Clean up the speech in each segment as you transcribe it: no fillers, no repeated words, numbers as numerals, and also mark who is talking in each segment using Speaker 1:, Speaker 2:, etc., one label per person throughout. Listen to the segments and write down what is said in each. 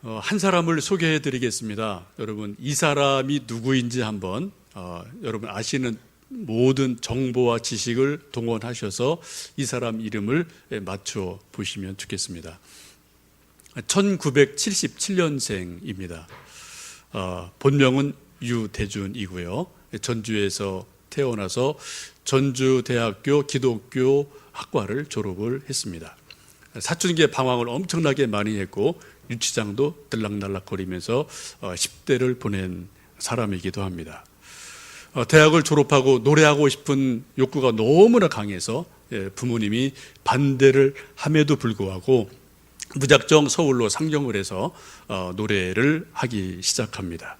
Speaker 1: 한 사람을 소개해 드리겠습니다. 여러분, 이 사람이 누구인지 한번 여러분 아시는 모든 정보와 지식을 동원하셔서 이 사람 이름을 맞춰 보시면 좋겠습니다. 1977년생입니다. 본명은 유대준이고요. 전주에서 태어나서 전주대학교 기독교 학과를 졸업을 했습니다. 사춘기에 방황을 엄청나게 많이 했고 유치장도 들락날락거리면서 10대를 보낸 사람이기도 합니다. 대학을 졸업하고 노래하고 싶은 욕구가 너무나 강해서 부모님이 반대를 함에도 불구하고 무작정 서울로 상경을 해서 노래를 하기 시작합니다.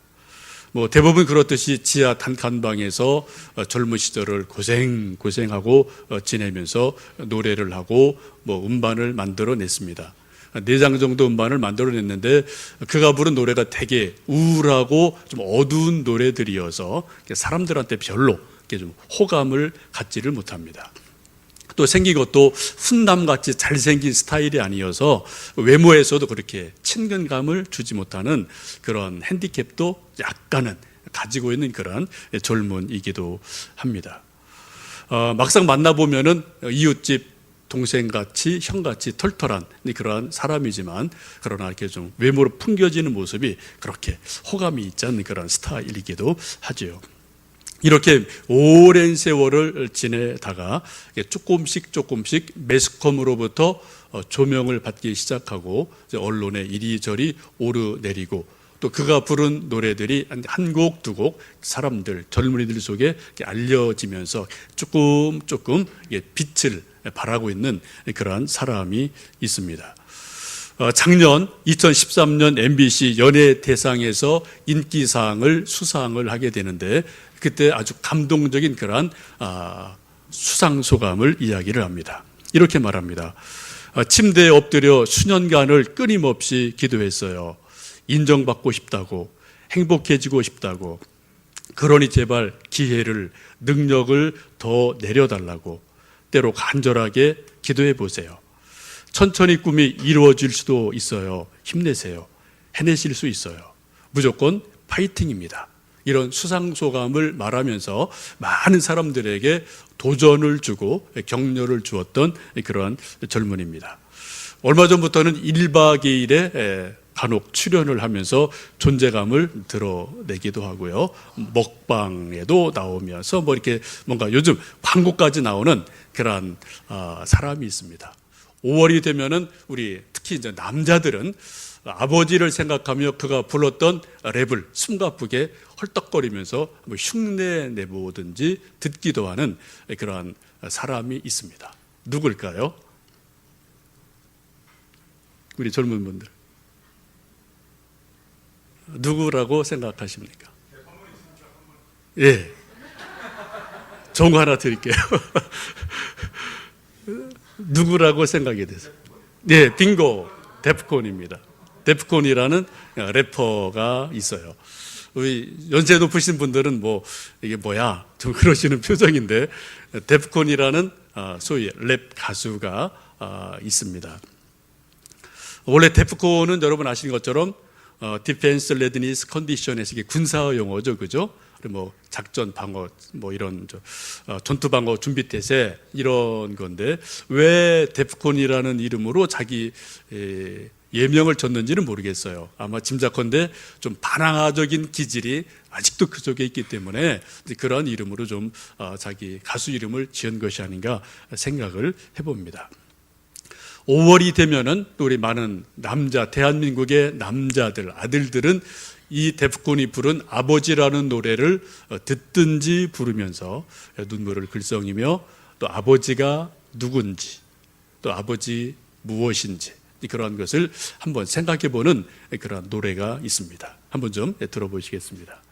Speaker 1: 대부분 그렇듯이 지하 단칸방에서 젊은 시절을 고생하고 지내면서 노래를 하고 음반을 만들어냈습니다. 4장 정도 음반을 만들어냈는데 그가 부른 노래가 되게 우울하고 좀 어두운 노래들이어서 사람들한테 별로 좀 호감을 갖지를 못합니다. 또 생긴 것도 훈남같이 잘생긴 스타일이 아니어서 외모에서도 그렇게 친근감을 주지 못하는 그런 핸디캡도 약간은 가지고 있는 그런 젊은이기도 합니다. 막상 만나보면은 이웃집 동생같이 형같이 털털한 그러한 사람이지만 그러나 이렇게 좀 외모로 풍겨지는 모습이 그렇게 호감이 있지 않는 그런 스타일이기도 하죠. 이렇게 오랜 세월을 지내다가 조금씩 매스컴으로부터 조명을 받기 시작하고 언론에 이리저리 오르내리고 또 그가 부른 노래들이 한 곡, 두 곡 사람들, 젊은이들 속에 알려지면서 조금 빛을 발하고 있는 그러한 사람이 있습니다. 작년 2013년 MBC 연예대상에서 인기상을 수상을 하게 되는데 그때 아주 감동적인 그러한 수상소감을 이야기를 합니다. 이렇게 말합니다. 침대에 엎드려 수년간을 끊임없이 기도했어요. 인정받고 싶다고, 행복해지고 싶다고, 그러니 제발 기회를, 능력을 더 내려달라고 때로 간절하게 기도해 보세요. 천천히 꿈이 이루어질 수도 있어요. 힘내세요. 해내실 수 있어요. 무조건 파이팅입니다. 이런 수상소감을 말하면서 많은 사람들에게 도전을 주고 격려를 주었던 그러한 젊은이입니다. 얼마 전부터는 1박 2일에 간혹 출연을 하면서 존재감을 드러내기도 하고요. 먹방에도 나오면서 이렇게 뭔가 요즘 광고까지 나오는 그런 사람이 있습니다. 5월이 되면은 우리 특히 이제 남자들은 아버지를 생각하며 그가 불렀던 랩을 숨가쁘게 헐떡거리면서 흉내 내보든지 듣기도 하는 그러한 사람이 있습니다. 누굴까요? 우리 젊은 분들. 누구라고 생각하십니까? 예. 좋은 거 하나 드릴게요. 누구라고 생각이 되세요? 네, 빙고. 데프콘입니다. 데프콘이라는 래퍼가 있어요. 우리 연세 높으신 분들은 이게 뭐야? 좀 그러시는 표정인데 데프콘이라는 소위 랩 가수가 있습니다. 원래 데프콘은 여러분 아시는 것처럼 디펜스 레드니스 컨디션에서 이게 군사 용어죠, 그죠? 작전 방어 이런 전투 방어 준비 태세 이런 건데 왜 데프콘이라는 이름으로 자기 예명을 줬는지는 모르겠어요. 아마 짐작컨대 좀 반항아적인 기질이 아직도 그 속에 있기 때문에 그런 이름으로 좀 자기 가수 이름을 지은 것이 아닌가 생각을 해봅니다. 5월이 되면은 또 우리 많은 대한민국의 남자들, 아들들은 이 데프콘이 부른 아버지라는 노래를 듣든지 부르면서 눈물을 글썽이며 또 아버지가 누군지 또 아버지 무엇인지 그러한 것을 한번 생각해 보는 그런 노래가 있습니다. 한번 좀 들어보시겠습니다.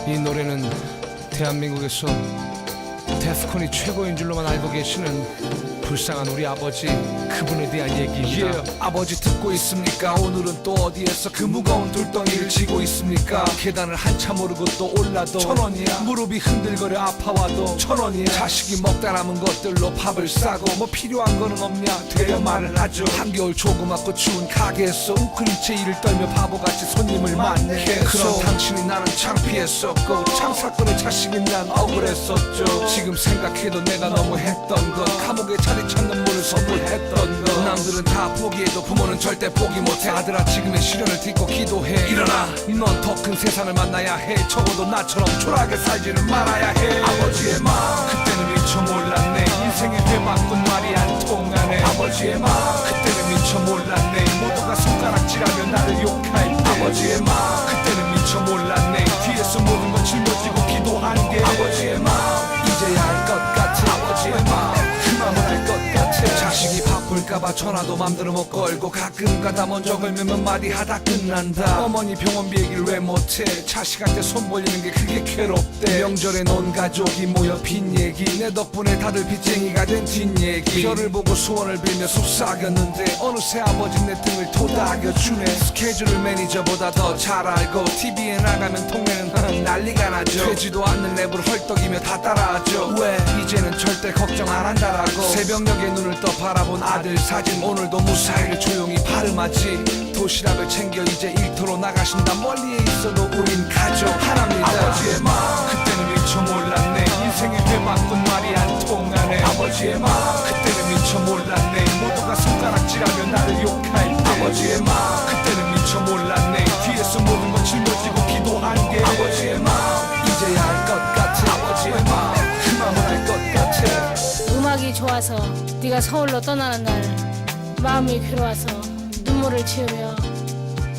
Speaker 2: 이 노래는 대한민국에서 데프콘이 최고인 줄로만 알고 계시는 불쌍한 우리 아버지 그분에 대한 얘기입니다.
Speaker 3: 아버지 듣고 있습니까? 오늘은 또 어디에서 그 무거운 돌덩이를 쥐고 있습니까? 계단을 한참 오르고 또 올라도 1,000원이야. 무릎이 흔들거려 아파와도 1,000원이야. 자식이 먹다 남은 것들로 밥을 싸고 뭐 필요한 거는 없냐 되려 말을 하죠. 한겨울 조그맣고 추운 가게에서 웅크린 채 이를 떨며 바보같이 손님을 만내. 그런 당신이 나는 창피했었고 참 사건의 자식인 난 억울했었죠. 지금 생각해도 내가 너무 했던 것, 감옥에 자리 찾는 문을 선물했던 것. 남들은 다 포기해도 부모는 절대 포기 못해. 아들아 지금의 시련을 딛고 기도해. 일어나, 넌 더 큰 세상을 만나야 해. 적어도 나처럼 초라하게 살지는 말아야 해. 아버지의 마음 그때는 미처 몰랐네. 인생의 되바꾼 말이 안 통하네. 아버지의 마음 그때는 미처 몰랐네. 모두가 손가락질하며 나를 욕할 때. 아버지의 마음 그때는 미처 몰랐네. 뒤에서 모든 걸 짊어지고 기도한 게. 아버지의 마음 이제야 알 것 같아. 아버지의 마음 그 마음을 알 것 같아. 자식이 바쁠까봐 전화도 맘대로 못 걸고 가끔 가다 먼저 걸면 말이 하다 끝난다. 어머니 병원비 얘기를 왜 못해. 자식한테 손 벌리는 게 그게 괴롭대. 명절에 온 가족이 모여 빈얘기, 내 덕분에 다들 빚쟁이가 된 뒷얘기. 별을 보고 소원을 빌며 속삭였는데 어느새 아버지 내 등을 토닥여주네. 스케줄을 매니저보다 더 잘 알고 TV에 나가면 통내는 난리가 나죠. 되지도 않는 랩을 헐떡이며 다 따라하죠. 왜 이제는 절대 걱정 안 한다라고. 새벽녘에 눈을 떠 바라본 아들 사진, 오늘도 무사히를 조용히 발음하지. 도시락을 챙겨 이제 일터로 나가신다. 멀리에 있어도 우린 가족 하나입니다. 아버지의 마음 그때는 미처 몰랐네. 인생의 되바꾼 말이 안 통하네. 아버지의 마음 그때는 미처 몰랐네. 모두가 손가락질하며 나를 욕할 때. 아버지의 마음 그때는 미처 몰랐네. 뒤에서 모든 걸 짊어지고 기도한 게. 아버지의 마음 이제야 알 것 같아. 아버지의 마음 그 마음을 알 것 같아.
Speaker 4: 음악이 좋아서 네가 서울로 떠나는 날 마음이 괴로워서 눈물을 지으며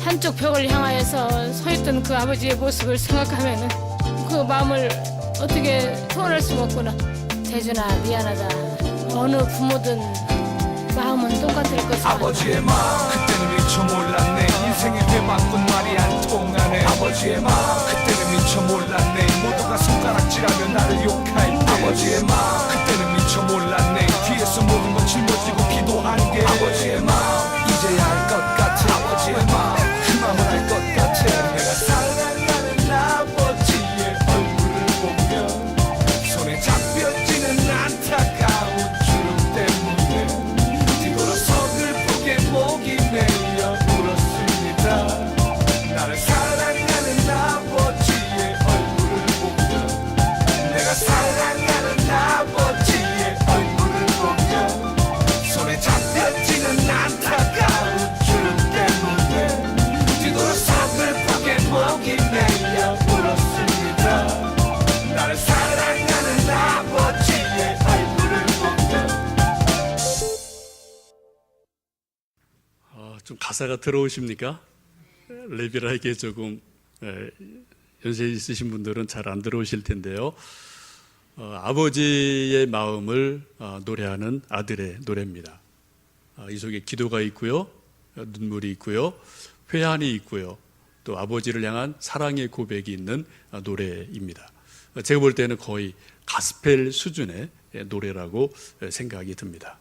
Speaker 4: 한쪽 벽을 향하여서 서 있던 그 아버지의 모습을 생각하면은 그 마음을 어떻게 표현할 수가 없구나. 대준아 미안하다. 어느 부모든 마음은 똑같을 것을.
Speaker 3: 아버지의 마음 그때는 미처 몰랐네. 인생의 되바꾼 말이 안 통하네. 아버지의 마음 그때는 미처 몰랐네. 모두가 손가락질하며 나를 욕할 때. 아버지의 마음 그때는 미처 몰랐네. 뒤에서 모든 걸 짊어지고 기도한 게. 아버지의 마음 이제야 알 것 같아. 아버지의 마음 그 마음을 알 것 같아. 내가 사랑하는 아버지의 얼굴을 보면 손에 잡혀지는 안타까운 주름 때문에 뒤돌아서 슬프게 목이 메여 울었습니다. 나를 사랑하는 아버지의 얼굴을 보면, 내가 사랑하는 아버지의 얼굴을 보면 손에 잡혀지는 안타까운 주름 때문에 뒤돌아서 슬프게 목이 메여 울었습니다. 나를 사랑하는 아버지의 얼굴을 보면.
Speaker 1: 좀 가사가 들어오십니까? 랩이라 이게 조금 연세 있으신 분들은 잘 안 들어오실 텐데요. 아버지의 마음을 노래하는 아들의 노래입니다. 이 속에 기도가 있고요, 눈물이 있고요, 회한이 있고요, 또 아버지를 향한 사랑의 고백이 있는 노래입니다. 제가 볼 때는 거의 가스펠 수준의 노래라고 생각이 듭니다.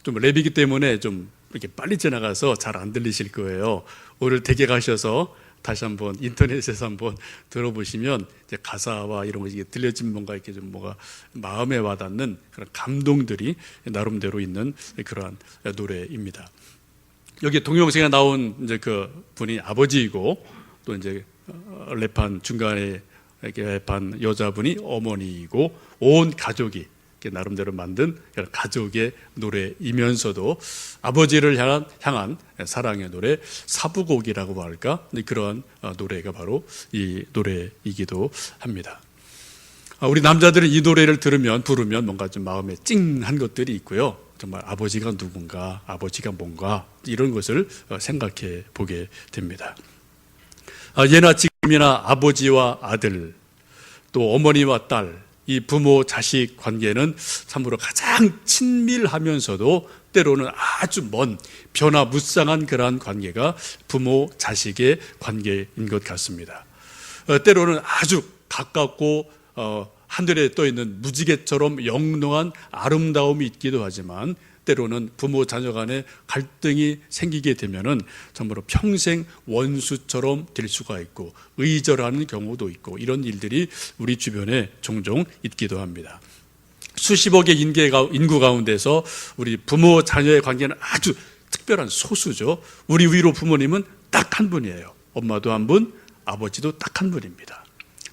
Speaker 1: 좀 랩이기 때문에 좀 이렇게 빨리 지나가서 잘 안 들리실 거예요. 오늘 댁에 가셔서 다시 한번 인터넷에서 한번 들어보시면 이제 가사와 이런 거 이게 들려진 뭔가 이렇게 좀 뭐가 마음에 와닿는 그런 감동들이 나름대로 있는 그러한 노래입니다. 여기 동영상에 나온 이제 그 분이 아버지이고 또 이제 랩한 중간에 이렇게 랩한 여자분이 어머니이고 온 가족이 나름대로 만든 가족의 노래이면서도 아버지를 향한 사랑의 노래, 사부곡이라고 할까? 그런 노래가 바로 이 노래이기도 합니다. 우리 남자들은 이 노래를 부르면 뭔가 좀 마음에 찡한 것들이 있고요. 정말 아버지가 누군가, 아버지가 뭔가 이런 것을 생각해 보게 됩니다. 예나 지금이나 아버지와 아들, 또 어머니와 딸, 이 부모 자식 관계는 참으로 가장 친밀하면서도 때로는 아주 먼 변화무쌍한 그러한 관계가 부모 자식의 관계인 것 같습니다. 때로는 아주 가깝고 하늘에 떠 있는 무지개처럼 영롱한 아름다움이 있기도 하지만 때로는 부모 자녀 간에 갈등이 생기게 되면은 정말로 평생 원수처럼 될 수가 있고 의절하는 경우도 있고 이런 일들이 우리 주변에 종종 있기도 합니다. 수십억의 인구 가운데서 우리 부모 자녀의 관계는 아주 특별한 소수죠. 우리 위로 부모님은 딱 한 분이에요. 엄마도 한 분, 아버지도 딱 한 분입니다.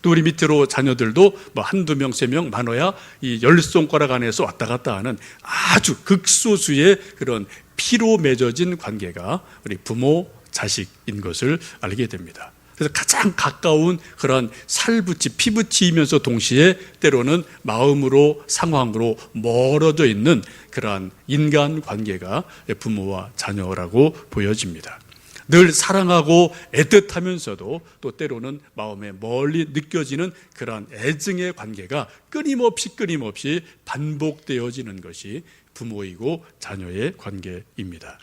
Speaker 1: 또 우리 밑으로 자녀들도 뭐 한두 명, 세 명 많아야 이 10손가락 안에서 왔다 갔다 하는 아주 극소수의 그런 피로 맺어진 관계가 우리 부모, 자식인 것을 알게 됩니다. 그래서 가장 가까운 그런 살붙이, 피붙이면서 동시에 때로는 마음으로, 상황으로 멀어져 있는 그러한 인간 관계가 부모와 자녀라고 보여집니다. 늘 사랑하고 애틋하면서도 또 때로는 마음에 멀리 느껴지는 그러한 애증의 관계가 끊임없이 반복되어지는 것이 부모이고 자녀의 관계입니다.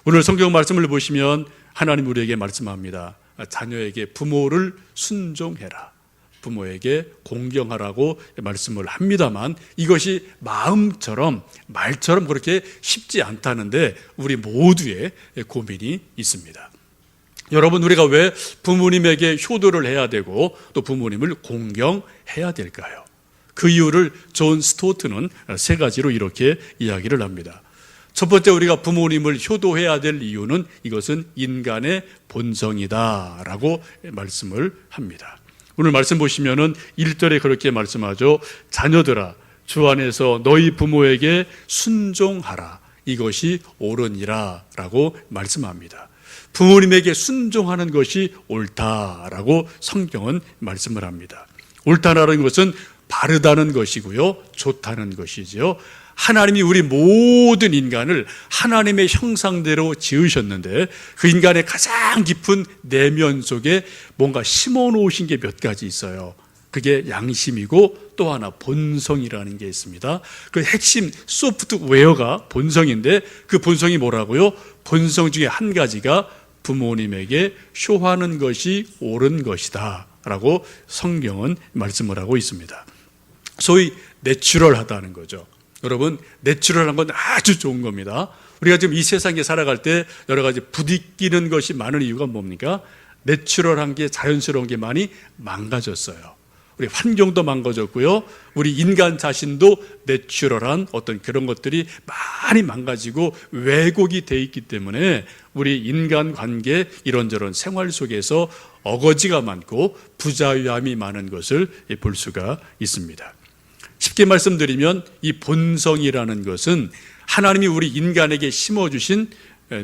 Speaker 1: 오늘 성경 말씀을 보시면 하나님 우리에게 말씀합니다. 자녀에게 부모를 순종해라. 부모에게 공경하라고 말씀을 합니다만 이것이 마음처럼 말처럼 그렇게 쉽지 않다는데 우리 모두의 고민이 있습니다. 여러분, 우리가 왜 부모님에게 효도를 해야 되고 또 부모님을 공경해야 될까요? 그 이유를 존 스토트는 세 가지로 이렇게 이야기를 합니다. 첫 번째, 우리가 부모님을 효도해야 될 이유는 이것은 인간의 본성이다라고 말씀을 합니다. 오늘 말씀 보시면은 1절에 그렇게 말씀하죠. 자녀들아, 주 안에서 너희 부모에게 순종하라. 이것이 옳으니라 라고 말씀합니다. 부모님에게 순종하는 것이 옳다라고 성경은 말씀을 합니다. 옳다라는 것은 바르다는 것이고요, 좋다는 것이죠. 하나님이 우리 모든 인간을 하나님의 형상대로 지으셨는데 그 인간의 가장 깊은 내면 속에 뭔가 심어 놓으신 게 몇 가지 있어요. 그게 양심이고 또 하나 본성이라는 게 있습니다. 그 핵심 소프트웨어가 본성인데 그 본성이 뭐라고요? 본성 중에 한 가지가 부모님에게 효하는 것이 옳은 것이다 라고 성경은 말씀을 하고 있습니다. 소위 내추럴하다는 거죠. 여러분, 내추럴한 건 아주 좋은 겁니다. 우리가 지금 이 세상에 살아갈 때 여러 가지 부딪히는 것이 많은 이유가 뭡니까? 내추럴한 게, 자연스러운 게 많이 망가졌어요. 우리 환경도 망가졌고요, 우리 인간 자신도 내추럴한 어떤 그런 것들이 많이 망가지고 왜곡이 돼 있기 때문에 우리 인간 관계 이런저런 생활 속에서 어거지가 많고 부자유함이 많은 것을 볼 수가 있습니다. 쉽게 말씀드리면 이 본성이라는 것은 하나님이 우리 인간에게 심어주신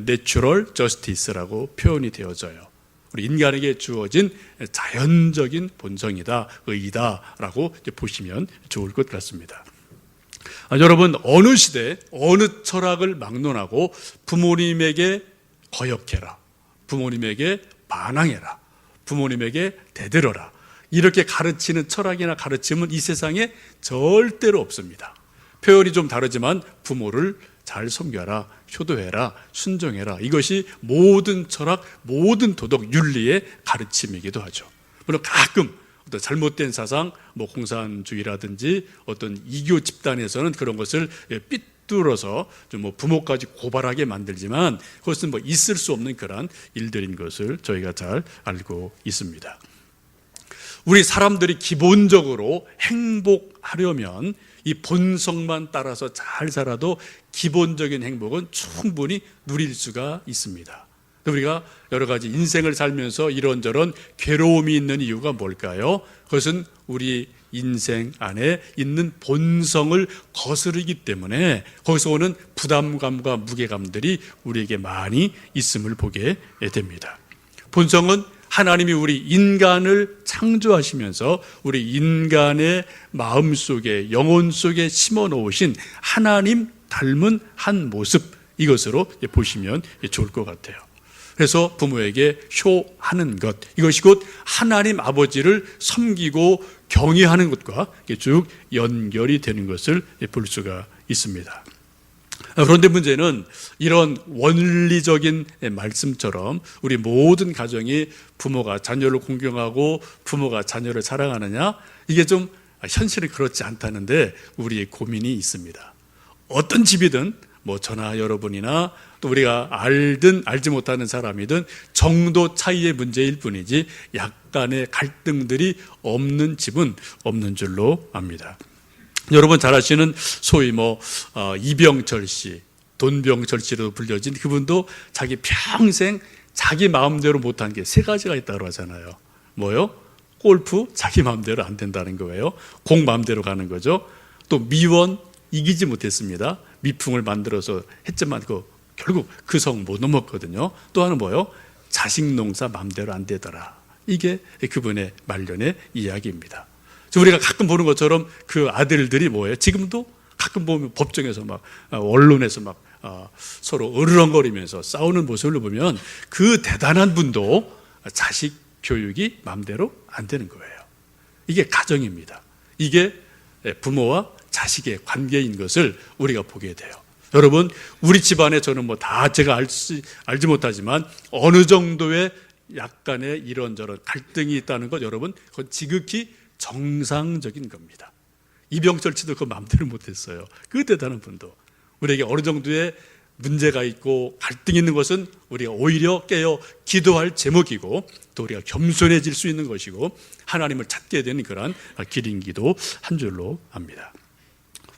Speaker 1: 내추럴 저스티스라고 표현이 되어져요. 우리 인간에게 주어진 자연적인 본성이다, 의의다라고 보시면 좋을 것 같습니다. 여러분, 어느 시대, 어느 철학을 막론하고 부모님에게 거역해라, 부모님에게 반항해라, 부모님에게 대들어라, 이렇게 가르치는 철학이나 가르침은 이 세상에 절대로 없습니다. 표현이 좀 다르지만 부모를 잘 섬겨라, 효도해라, 순종해라, 이것이 모든 철학, 모든 도덕, 윤리의 가르침이기도 하죠. 물론 가끔 어떤 잘못된 사상, 뭐 공산주의라든지 어떤 이교 집단에서는 그런 것을 삐뚤어서 좀 뭐 부모까지 고발하게 만들지만 그것은 뭐 있을 수 없는 그런 일들인 것을 저희가 잘 알고 있습니다. 우리 사람들이 기본적으로 행복하려면 이 본성만 따라서 잘 살아도 기본적인 행복은 충분히 누릴 수가 있습니다. 우리가 여러 가지 인생을 살면서 이런저런 괴로움이 있는 이유가 뭘까요? 그것은 우리 인생 안에 있는 본성을 거스르기 때문에 거기서 오는 부담감과 무게감들이 우리에게 많이 있음을 보게 됩니다. 본성은 하나님이 우리 인간을 창조하시면서 우리 인간의 마음속에, 영혼 속에 심어 놓으신 하나님 닮은 한 모습, 이것으로 보시면 좋을 것 같아요. 그래서 부모에게 효하는 것, 이것이 곧 하나님 아버지를 섬기고 경외하는 것과 쭉 연결이 되는 것을 볼 수가 있습니다. 그런데 문제는 이런 원리적인 말씀처럼 우리 모든 가정이 부모가 자녀를 공경하고 부모가 자녀를 사랑하느냐, 이게 좀 현실은 그렇지 않다는데 우리의 고민이 있습니다. 어떤 집이든 뭐 저나 여러분이나 또 우리가 알든 알지 못하는 사람이든 정도 차이의 문제일 뿐이지 약간의 갈등들이 없는 집은 없는 줄로 압니다. 여러분 잘 아시는 소위 이병철 씨, 돈병철 씨로 불려진 그분도 자기 평생 자기 마음대로 못한 게 세 가지가 있다고 하잖아요. 뭐요? 골프 자기 마음대로 안 된다는 거예요. 공 마음대로 가는 거죠. 또 미원 이기지 못했습니다. 미풍을 만들어서 했지만 결국 그 성 못 넘었거든요. 또 하나는 뭐요? 자식 농사 마음대로 안 되더라. 이게 그분의 말년의 이야기입니다. 우리가 가끔 보는 것처럼 그 아들들이 뭐예요? 지금도 가끔 보면 법정에서 언론에서 서로 으르렁거리면서 싸우는 모습을 보면 그 대단한 분도 자식 교육이 마음대로 안 되는 거예요. 이게 가정입니다. 이게 부모와 자식의 관계인 것을 우리가 보게 돼요. 여러분, 우리 집안에 저는 다 제가 알지 못하지만 어느 정도의 약간의 이런저런 갈등이 있다는 것, 여러분, 그건 지극히 정상적인 겁니다. 이병철 씨도 그 마음대로 못했어요. 그 대단한 분도. 우리에게 어느 정도의 문제가 있고 갈등이 있는 것은 우리가 오히려 깨어 기도할 제목이고 또 우리가 겸손해질 수 있는 것이고 하나님을 찾게 되는 그러한 길인 기도 한 줄로 압니다.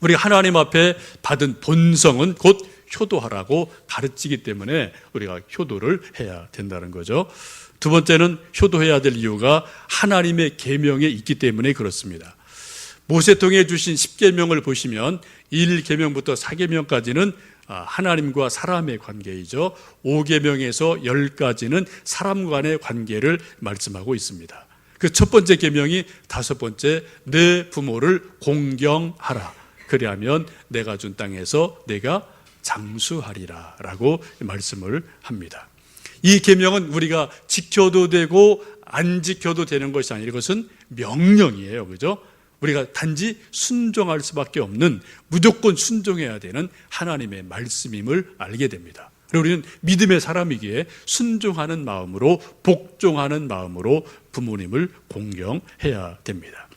Speaker 1: 우리가 하나님 앞에 받은 본성은 곧 효도하라고 가르치기 때문에 우리가 효도를 해야 된다는 거죠. 두 번째는 효도해야 될 이유가 하나님의 계명에 있기 때문에 그렇습니다. 모세통에 주신 10계명을 보시면 1계명부터 4계명까지는 하나님과 사람의 관계이죠. 5계명에서 10까지는 사람 간의 관계를 말씀하고 있습니다. 그 첫 번째 계명이 다섯 번째, 내 부모를 공경하라. 그리하면 내가 준 땅에서 내가 장수하리라 라고 말씀을 합니다. 이 계명은 우리가 지켜도 되고 안 지켜도 되는 것이 아니라 이것은 명령이에요. 그죠? 우리가 단지 순종할 수밖에 없는, 무조건 순종해야 되는 하나님의 말씀임을 알게 됩니다. 그리고 우리는 믿음의 사람이기에 순종하는 마음으로, 복종하는 마음으로 부모님을 공경해야 됩니다.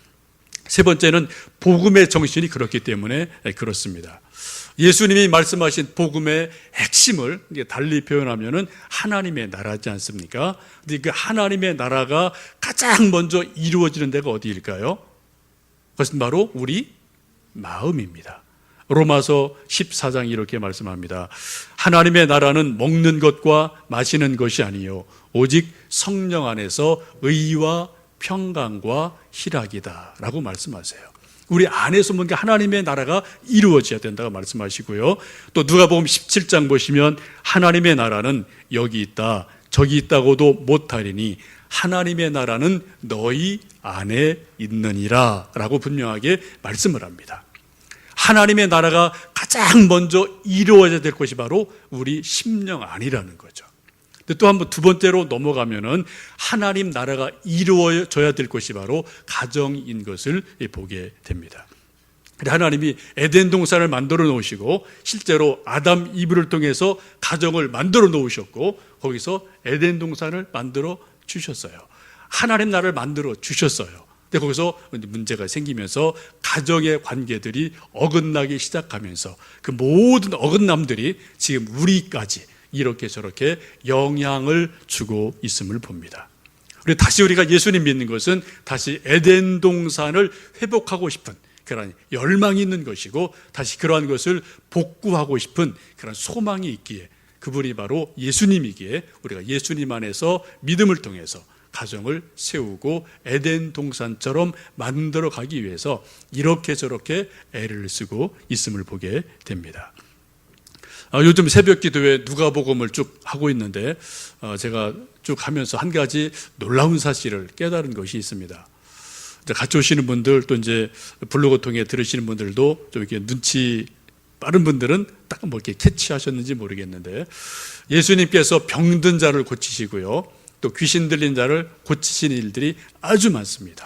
Speaker 1: 세 번째는 복음의 정신이 그렇기 때문에 그렇습니다. 예수님이 말씀하신 복음의 핵심을 달리 표현하면은 하나님의 나라지 않습니까? 근데 그 하나님의 나라가 가장 먼저 이루어지는 데가 어디일까요? 그것은 바로 우리 마음입니다. 로마서 14장 이렇게 말씀합니다. 하나님의 나라는 먹는 것과 마시는 것이 아니요 오직 성령 안에서 의와 평강과 희락이다 라고 말씀하세요. 우리 안에서 뭔가 하나님의 나라가 이루어져야 된다고 말씀하시고요. 또 누가복음 17장 보시면 하나님의 나라는 여기 있다 저기 있다고도 못하리니 하나님의 나라는 너희 안에 있느니라 라고 분명하게 말씀을 합니다. 하나님의 나라가 가장 먼저 이루어져야 될 것이 바로 우리 심령 안이라는 거죠. 또 한번 두 번째로 넘어가면은 하나님 나라가 이루어져야 될 것이 바로 가정인 것을 보게 됩니다. 하나님이 에덴 동산을 만들어 놓으시고 실제로 아담 이브를 통해서 가정을 만들어 놓으셨고 거기서 에덴 동산을 만들어 주셨어요. 하나님 나라를 만들어 주셨어요. 근데 거기서 문제가 생기면서 가정의 관계들이 어긋나기 시작하면서 그 모든 어긋남들이 지금 우리까지 이렇게 저렇게 영향을 주고 있음을 봅니다. 다시 우리가 예수님 믿는 것은 다시 에덴 동산을 회복하고 싶은 그런 열망이 있는 것이고 다시 그러한 것을 복구하고 싶은 그런 소망이 있기에 그분이 바로 예수님이기에 우리가 예수님 안에서 믿음을 통해서 가정을 세우고 에덴 동산처럼 만들어 가기 위해서 이렇게 저렇게 애를 쓰고 있음을 보게 됩니다. 요즘 새벽 기도회 누가복음을 쭉 하고 있는데 제가 쭉 하면서 한 가지 놀라운 사실을 깨달은 것이 있습니다. 같이 오시는 분들 또 이제 블로그 통해 들으시는 분들도 좀 이렇게 눈치 빠른 분들은 딱 이렇게 캐치하셨는지 모르겠는데 예수님께서 병든 자를 고치시고요. 또 귀신 들린 자를 고치시는 일들이 아주 많습니다.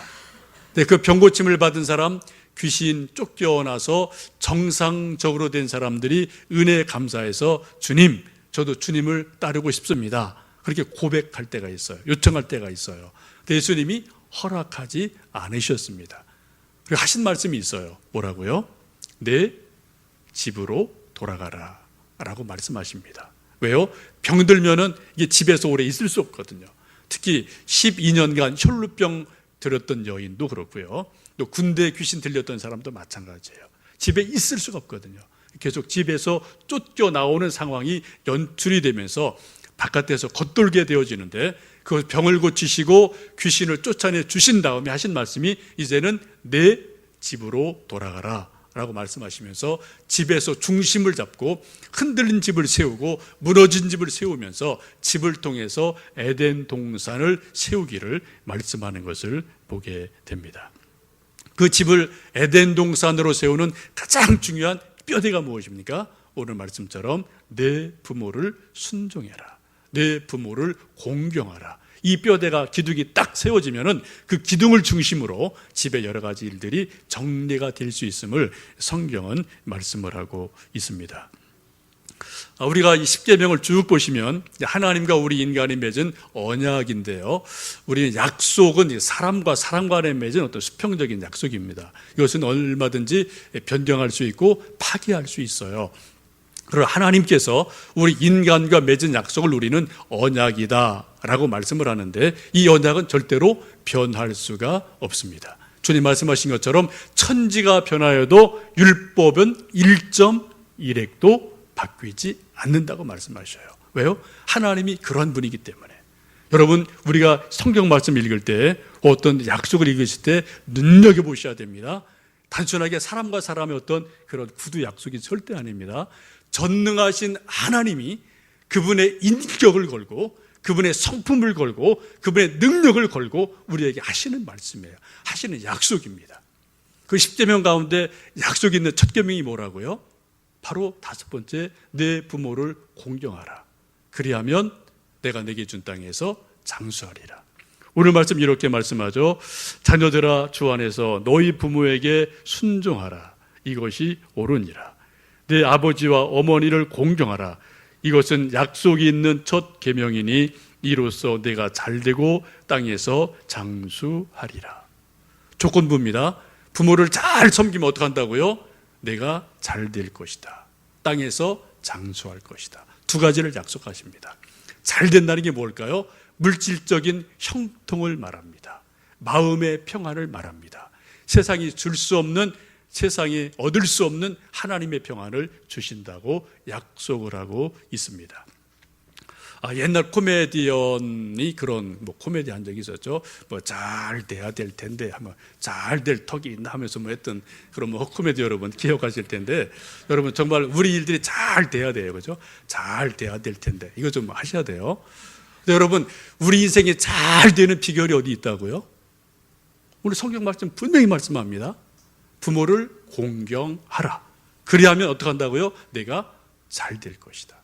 Speaker 1: 그 병 고침을 받은 사람, 귀신 쫓겨나서 정상적으로 된 사람들이 은혜에 감사해서 주님, 저도 주님을 따르고 싶습니다. 그렇게 고백할 때가 있어요. 요청할 때가 있어요. 예수님이 허락하지 않으셨습니다. 그리고 하신 말씀이 있어요. 뭐라고요? 내 집으로 돌아가라. 라고 말씀하십니다. 왜요? 병들면은 이게 집에서 오래 있을 수 없거든요. 특히 12년간 혈루병 들었던 여인도 그렇고요. 또 군대에 귀신 들렸던 사람도 마찬가지예요. 집에 있을 수가 없거든요. 계속 집에서 쫓겨나오는 상황이 연출이 되면서 바깥에서 겉돌게 되어지는데, 그 병을 고치시고 귀신을 쫓아내 주신 다음에 하신 말씀이 이제는 내 집으로 돌아가라 라고 말씀하시면서 집에서 중심을 잡고 흔들린 집을 세우고 무너진 집을 세우면서 집을 통해서 에덴 동산을 세우기를 말씀하는 것을 보게 됩니다. 그 집을 에덴 동산으로 세우는 가장 중요한 뼈대가 무엇입니까? 오늘 말씀처럼 내 부모를 순종해라, 내 부모를 공경하라. 이 뼈대가 기둥이 딱 세워지면은 그 기둥을 중심으로 집의 여러 가지 일들이 정리가 될 수 있음을 성경은 말씀을 하고 있습니다. 우리가 이 십계명을 쭉 보시면 하나님과 우리 인간이 맺은 언약인데요, 우리는 약속은 사람과 사람 간에 맺은 어떤 수평적인 약속입니다. 이것은 얼마든지 변경할 수 있고 파기할 수 있어요. 그러나 하나님께서 우리 인간과 맺은 약속을 우리는 언약이다 라고 말씀을 하는데, 이 언약은 절대로 변할 수가 없습니다. 주님 말씀하신 것처럼 천지가 변하여도 율법은 1.1획도 바뀌지 않는다고 말씀하셔요. 왜요? 하나님이 그런 분이기 때문에. 여러분, 우리가 성경 말씀 읽을 때, 어떤 약속을 읽으실 때 눈여겨보셔야 됩니다. 단순하게 사람과 사람의 어떤 그런 구두 약속이 절대 아닙니다. 전능하신 하나님이 그분의 인격을 걸고 그분의 성품을 걸고 그분의 능력을 걸고 우리에게 하시는 말씀이에요. 하시는 약속입니다. 그 10계명 가운데 약속이 있는 첫 계명이 뭐라고요? 바로 5번째, 내 부모를 공경하라. 그리하면 내가 내게 준 땅에서 장수하리라. 오늘 말씀 이렇게 말씀하죠. 자녀들아, 주 안에서 너희 부모에게 순종하라. 이것이 옳으니라. 내 아버지와 어머니를 공경하라. 이것은 약속이 있는 첫 계명이니 이로써 내가 잘되고 땅에서 장수하리라. 조건부입니다. 부모를 잘 섬기면 어떻게 한다고요? 내가 잘 될 것이다. 땅에서 장수할 것이다. 두 가지를 약속하십니다. 잘 된다는 게 뭘까요? 물질적인 형통을 말합니다. 마음의 평안을 말합니다. 세상이 줄 수 없는, 세상에 얻을 수 없는 하나님의 평안을 주신다고 약속을 하고 있습니다. 옛날 코미디언이 그런 코미디 한 적이 있었죠. 잘 돼야 될 텐데 하면 잘 될 턱이 있나 하면서 했던 그런 코미디 여러분 기억하실 텐데, 여러분 정말 우리 일들이 잘 돼야 돼요, 그죠? 잘 돼야 될 텐데 이거 좀 하셔야 돼요. 근데 여러분, 우리 인생이 잘 되는 비결이 어디 있다고요? 오늘 성경 말씀 분명히 말씀합니다. 부모를 공경하라. 그리하면 어떻게 한다고요? 내가 잘 될 것이다.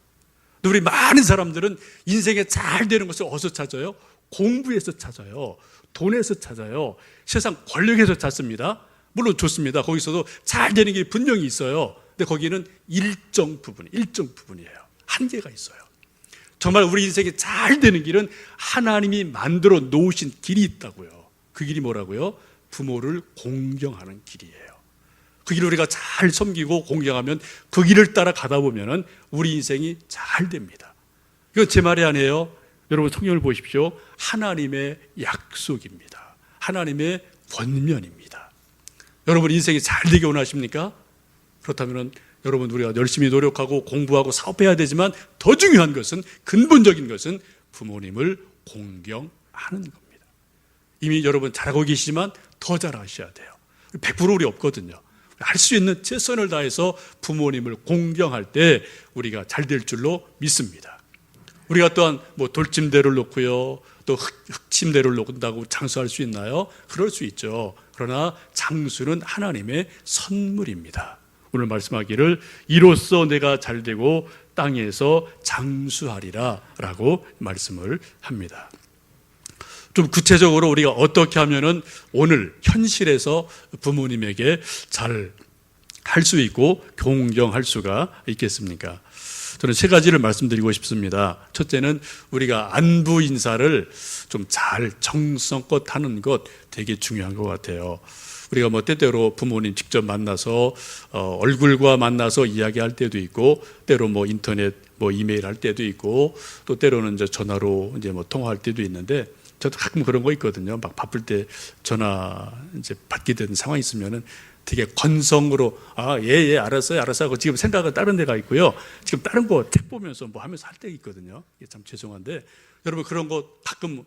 Speaker 1: 우리 많은 사람들은 인생에 잘 되는 것을 어디서 찾아요? 공부에서 찾아요. 돈에서 찾아요. 세상 권력에서 찾습니다. 물론 좋습니다. 거기서도 잘 되는 게 분명히 있어요. 근데 거기는 일정 부분이에요. 한계가 있어요. 정말 우리 인생에 잘 되는 길은 하나님이 만들어 놓으신 길이 있다고요. 그 길이 뭐라고요? 부모를 공경하는 길이에요. 그 길을 우리가 잘 섬기고 공경하면 그 길을 따라 가다 보면은 우리 인생이 잘 됩니다. 이건 제 말이 아니에요. 여러분 성경을 보십시오. 하나님의 약속입니다. 하나님의 권면입니다. 여러분 인생이 잘 되기 원하십니까? 그렇다면 여러분 우리가 열심히 노력하고 공부하고 사업해야 되지만 더 중요한 것은, 근본적인 것은 부모님을 공경하는 겁니다. 이미 여러분 잘하고 계시지만 더 잘하셔야 돼요. 100% 우리 없거든요. 할 수 있는 최선을 다해서 부모님을 공경할 때 우리가 잘 될 줄로 믿습니다. 우리가 또한 돌침대를 놓고요, 또 흙침대를 놓는다고 장수할 수 있나요? 그럴 수 있죠. 그러나 장수는 하나님의 선물입니다. 오늘 말씀하기를 이로써 내가 잘되고 땅에서 장수하리라 라고 말씀을 합니다. 좀 구체적으로 우리가 어떻게 하면은 오늘 현실에서 부모님에게 잘 할 수 있고 공경할 수가 있겠습니까? 저는 세 가지를 말씀드리고 싶습니다. 첫째는 우리가 안부 인사를 좀 잘 정성껏 하는 것 되게 중요한 것 같아요. 우리가 뭐 때때로 부모님 직접 만나서 얼굴과 만나서 이야기할 때도 있고, 때로 뭐 인터넷 뭐 이메일 할 때도 있고, 또 때로는 이제 전화로 이제 뭐 통화할 때도 있는데, 저도 가끔 그런 거 있거든요. 막 바쁠 때 전화 이제 받게 되는 상황이 있으면은 되게 건성으로 예 알았어요 하고 지금 생각은 다른 데가 있고요. 지금 다른 거 책 보면서 뭐 하면서 할 때 있거든요. 이게 참 죄송한데 여러분 그런 거 가끔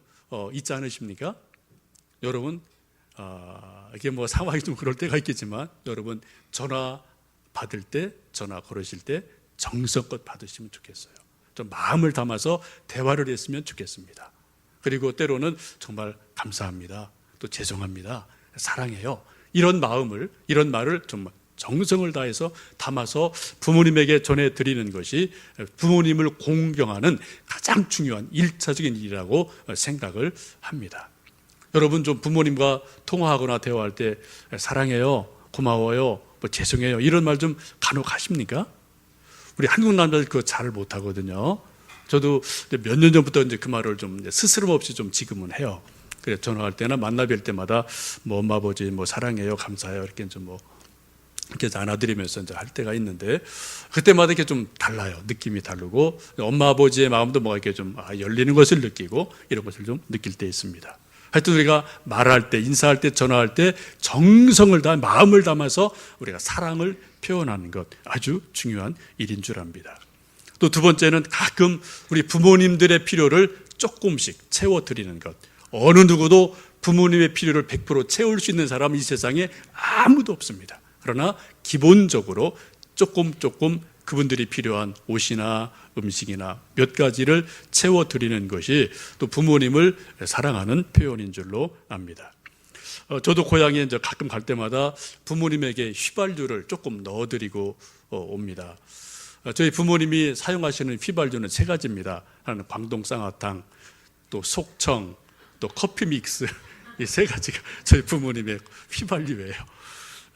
Speaker 1: 있지 않으십니까? 여러분 이게 뭐 상황이 좀 그럴 때가 있겠지만 여러분 전화 받을 때 전화 걸으실 때 정성껏 받으시면 좋겠어요. 좀 마음을 담아서 대화를 했으면 좋겠습니다. 그리고 때로는 정말 감사합니다. 또 죄송합니다. 사랑해요. 이런 말을 정말 정성을 다해서 담아서 부모님에게 전해드리는 것이 부모님을 공경하는 가장 중요한 1차적인 일이라고 생각을 합니다. 여러분 좀 부모님과 통화하거나 대화할 때 사랑해요, 고마워요, 뭐 죄송해요 이런 말 좀 간혹 하십니까? 우리 한국 남자들 그거 잘 못하거든요. 저도 몇 년 전부터 이제 그 말을 좀 스스럼 없이 좀 지금은 해요. 그래 전화할 때나 만나 뵐 때마다 뭐 엄마 아버지 뭐 사랑해요, 감사해요 이렇게 좀 뭐 이렇게 안아드리면서 이제 할 때가 있는데 그때마다 이렇게 좀 달라요. 느낌이 다르고 엄마 아버지의 마음도 뭐가 이렇게 좀 열리는 것을 느끼고 이런 것을 좀 느낄 때 있습니다. 하여튼 우리가 말할 때, 인사할 때, 전화할 때 정성을 다해 마음을 담아서 우리가 사랑을 표현하는 것 아주 중요한 일인 줄 압니다. 또 두 번째는 가끔 우리 부모님들의 필요를 조금씩 채워드리는 것. 어느 누구도 부모님의 필요를 100% 채울 수 있는 사람은 이 세상에 아무도 없습니다. 그러나 기본적으로 조금 그분들이 필요한 옷이나 음식이나 몇 가지를 채워드리는 것이 또 부모님을 사랑하는 표현인 줄로 압니다. 저도 고향에 이제 가끔 갈 때마다 부모님에게 휘발유를 조금 넣어드리고 옵니다. 저희 부모님이 사용하시는 휘발유는 세 가지입니다. 하나는 광동 쌍화탕, 또 속청, 또 커피 믹스. 이 세 가지가 저희 부모님의 휘발유예요.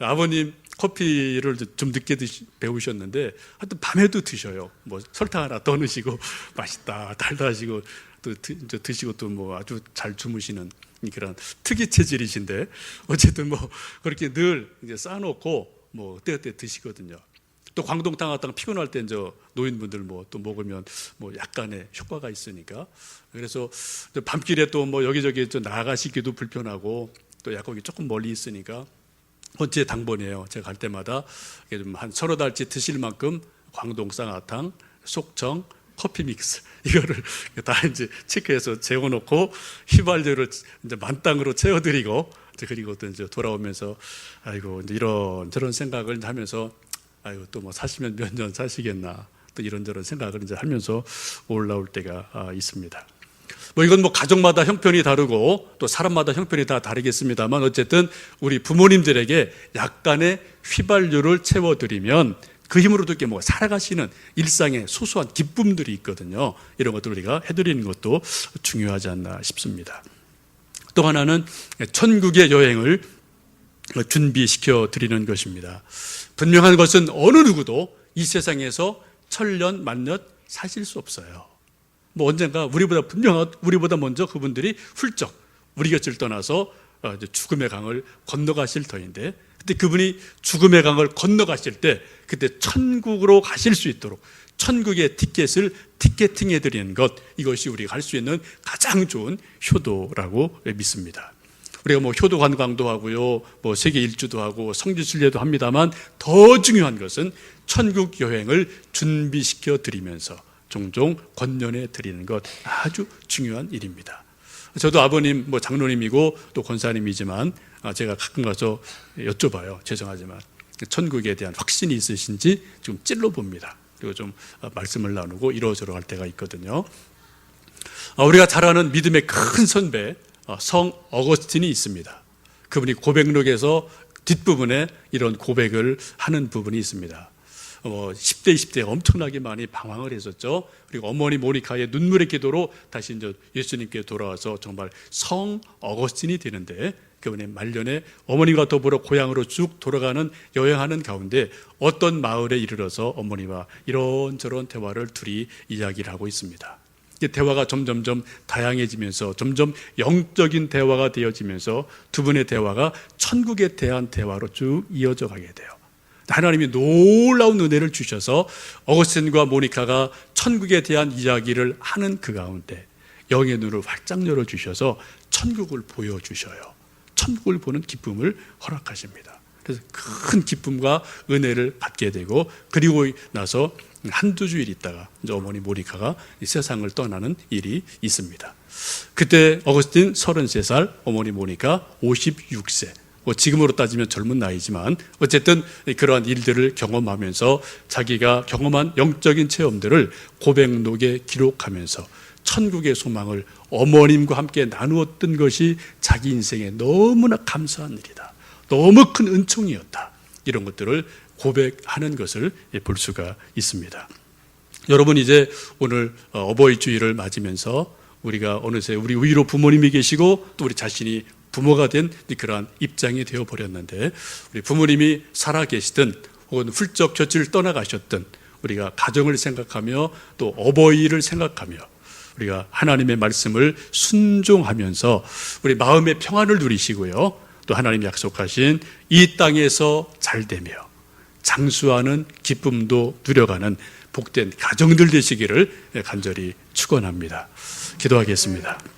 Speaker 1: 아버님 커피를 좀 늦게 배우셨는데 하여튼 밤에도 드셔요. 뭐 설탕 하나 더 넣으시고 맛있다 달다 하시고 또 드시고 또 뭐 아주 잘 주무시는 그런 특이 체질이신데 어쨌든 뭐 그렇게 늘 이제 쌓아놓고 뭐 그때 드시거든요. 또 광동탕화탕 피곤할 때 이제 노인분들 뭐 또 먹으면 뭐 약간의 효과가 있으니까 그래서 밤길에 또 뭐 여기저기 좀 나가시기도 불편하고 또 약국이 조금 멀리 있으니까 번째 당번이에요. 제가 갈 때마다 좀 한 서너 달치 드실 만큼 광동 쌍화탕, 속청, 커피 믹스 이거를 다 이제 체크해서 재워놓고 휘발유를 이제 만땅으로 채워드리고 그리고 또 이제 돌아오면서 아이고 이제 이런저런 생각을 하면서 아이고 또 뭐 사시면 몇 년 사시겠나 또 이런저런 생각을 이제 하면서 올라올 때가 있습니다. 뭐 이건 뭐 가정마다 형편이 다르고 또 사람마다 형편이 다 다르겠습니다만 어쨌든 우리 부모님들에게 약간의 휘발유를 채워드리면 그 힘으로도 이렇게 뭐 살아가시는 일상의 소소한 기쁨들이 있거든요. 이런 것들 우리가 해드리는 것도 중요하지 않나 싶습니다. 또 하나는 천국의 여행을 준비시켜 드리는 것입니다. 분명한 것은 어느 누구도 이 세상에서 천년 만년 사실 수 없어요. 뭐 언젠가 우리보다 먼저 그분들이 훌쩍 우리 곁을 떠나서 죽음의 강을 건너가실 터인데 그때 그분이 죽음의 강을 건너가실 때 그때 천국으로 가실 수 있도록 천국의 티켓을 티켓팅해 드리는 것 이것이 우리가 할 수 있는 가장 좋은 효도라고 믿습니다. 우리가 뭐 효도 관광도 하고요, 뭐 세계 일주도 하고 성지 순례도 합니다만 더 중요한 것은 천국 여행을 준비시켜 드리면서 종종 권면해 드리는 것 아주 중요한 일입니다. 저도 아버님 뭐 장로님이고 또 권사님이지만 제가 가끔 가서 여쭤봐요. 죄송하지만 천국에 대한 확신이 있으신지 좀 찔러 봅니다. 그리고 좀 말씀을 나누고 이러저러 할 때가 있거든요. 우리가 잘 아는 믿음의 큰 선배 성 어거스틴이 있습니다. 그분이 고백록에서 뒷부분에 이런 고백을 하는 부분이 있습니다. 10대, 20대 엄청나게 많이 방황을 했었죠. 그리고 어머니 모니카의 눈물의 기도로 다시 이제 예수님께 돌아와서 정말 성 어거스틴이 되는데 그분의 말년에 어머니와 더불어 고향으로 쭉 돌아가는 여행하는 가운데 어떤 마을에 이르러서 어머니와 이런저런 대화를 둘이 이야기를 하고 있습니다. 대화가 점점점 다양해지면서 점점 영적인 대화가 되어지면서 두 분의 대화가 천국에 대한 대화로 쭉 이어져 가게 돼요. 하나님이 놀라운 은혜를 주셔서 어거스틴과 모니카가 천국에 대한 이야기를 하는 그 가운데 영의 눈을 활짝 열어주셔서 천국을 보여주셔요. 천국을 보는 기쁨을 허락하십니다. 그래서 큰 기쁨과 은혜를 받게 되고, 그리고 나서 한두 주일 있다가 이제 어머니 모니카가 이 세상을 떠나는 일이 있습니다. 그때 어거스틴 33살, 어머니 모니카 56세. 지금으로 따지면 젊은 나이지만 어쨌든 그러한 일들을 경험하면서 자기가 경험한 영적인 체험들을 고백록에 기록하면서 천국의 소망을 어머님과 함께 나누었던 것이 자기 인생에 너무나 감사한 일이다. 너무 큰 은총이었다. 이런 것들을 고백하는 것을 볼 수가 있습니다. 여러분, 이제 오늘 어버이 주일을 맞으면서 우리가 어느새 우리 위로 부모님이 계시고 또 우리 자신이 부모가 된 그러한 입장이 되어 버렸는데, 우리 부모님이 살아 계시든 혹은 훌쩍 곁을 떠나가셨든 우리가 가정을 생각하며 또 어버이를 생각하며 우리가 하나님의 말씀을 순종하면서 우리 마음의 평안을 누리시고요, 또 하나님이 약속하신 이 땅에서 잘되며 장수하는 기쁨도 누려가는 복된 가정들 되시기를 간절히 축원합니다. 기도하겠습니다.